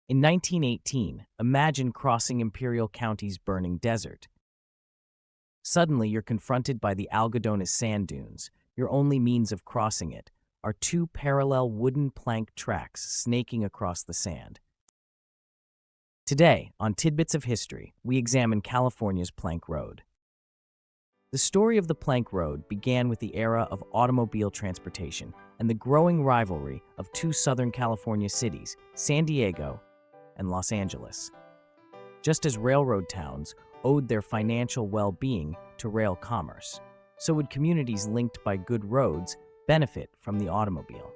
In 1918, imagine crossing Imperial County's burning desert. Suddenly, you're confronted by the Algodones Sand Dunes. Your only means of crossing it are two parallel wooden plank tracks snaking across the sand. Today, on Tidbits of History, we examine California's Plank Road. The story of the Plank Road began with the era of automobile transportation and the growing rivalry of two Southern California cities, San Diego and Los Angeles. Just as railroad towns owed their financial well-being to rail commerce, so would communities linked by good roads benefit from the automobile.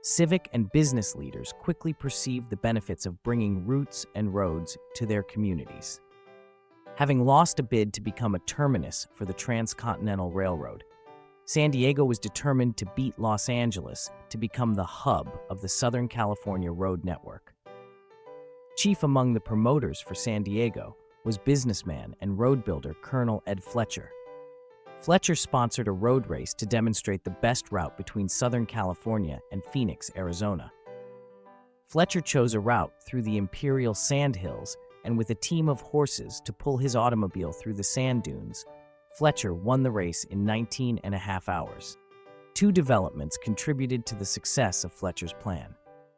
Civic and business leaders quickly perceived the benefits of bringing routes and roads to their communities. Having lost a bid to become a terminus for the Transcontinental Railroad, San Diego was determined to beat Los Angeles to become the hub of the Southern California road network. Chief among the promoters for San Diego was businessman and road builder Colonel Ed Fletcher. Fletcher sponsored a road race to demonstrate the best route between Southern California and Phoenix, Arizona. Fletcher chose a route through the Imperial Sand Hills, and with a team of horses to pull his automobile through the sand dunes, Fletcher won the race in 19 and a half hours. Two developments contributed to the success of Fletcher's plan.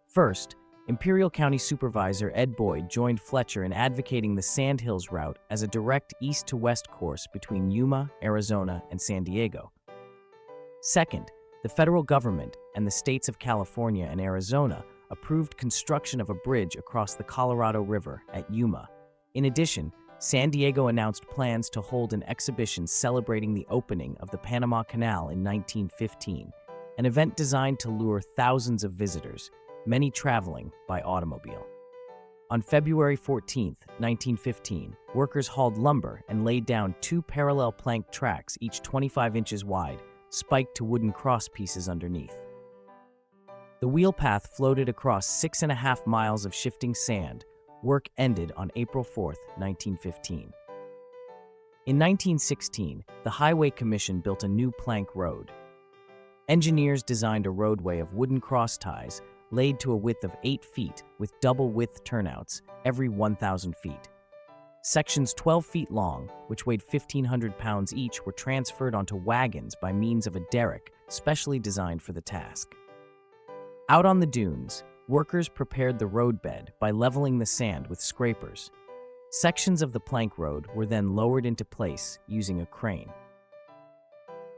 First, Imperial County Supervisor Ed Boyd joined Fletcher in advocating the Sandhills route as a direct east-to-west course between Yuma, Arizona, and San Diego. Second, the federal government and the states of California and Arizona approved construction of a bridge across the Colorado River at Yuma. In addition, San Diego announced plans to hold an exhibition celebrating the opening of the Panama Canal in 1915, an event designed to lure thousands of visitors, many traveling by automobile. On February 14, 1915, workers hauled lumber and laid down two parallel plank tracks, each 25 inches wide, spiked to wooden cross pieces underneath. The wheel path floated across 6.5 miles of shifting sand. Work ended on April 4, 1915. In 1916, the Highway Commission built a new plank road. Engineers designed a roadway of wooden cross ties laid to a width of 8 feet with double-width turnouts every 1,000 feet. Sections 12 feet long, which weighed 1,500 pounds each, were transferred onto wagons by means of a derrick specially designed for the task. Out on the dunes, workers prepared the roadbed by leveling the sand with scrapers. Sections of the plank road were then lowered into place using a crane.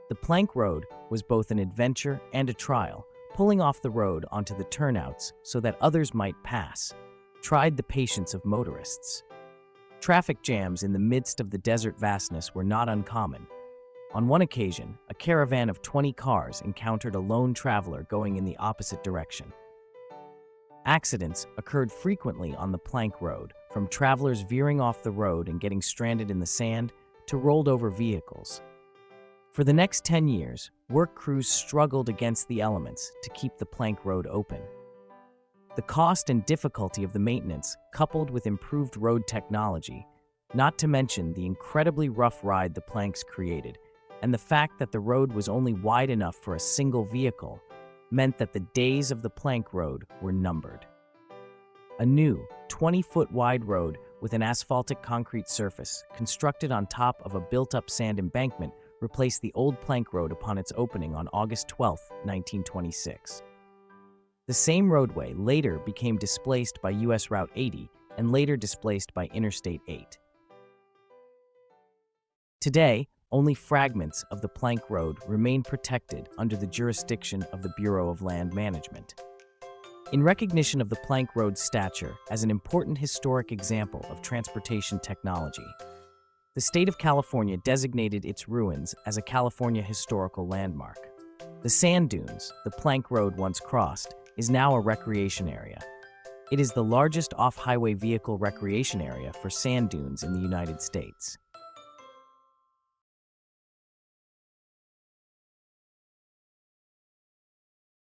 The plank road was both an adventure and a trial. Pulling off the road onto the turnouts so that others might pass tried the patience of motorists. Traffic jams in the midst of the desert vastness were not uncommon. On one occasion, a caravan of 20 cars encountered a lone traveler going in the opposite direction. Accidents occurred frequently on the plank road, from travelers veering off the road and getting stranded in the sand to rolled-over vehicles. For the next 10 years, work crews struggled against the elements to keep the plank road open. The cost and difficulty of the maintenance, coupled with improved road technology, not to mention the incredibly rough ride the planks created, and the fact that the road was only wide enough for a single vehicle, meant that the days of the plank road were numbered. A new, 20-foot wide road with an asphaltic concrete surface, constructed on top of a built-up sand embankment, replaced the old plank road upon its opening on August 12, 1926. The same roadway later became displaced by U.S. Route 80 and later displaced by Interstate 8. Today, only fragments of the plank road remain protected under the jurisdiction of the Bureau of Land Management. In recognition of the plank road's stature as an important historic example of transportation technology, the state of California designated its ruins as a California Historical Landmark. The sand dunes, the plank road once crossed, is now a recreation area. It is the largest off-highway vehicle recreation area for sand dunes in the United States.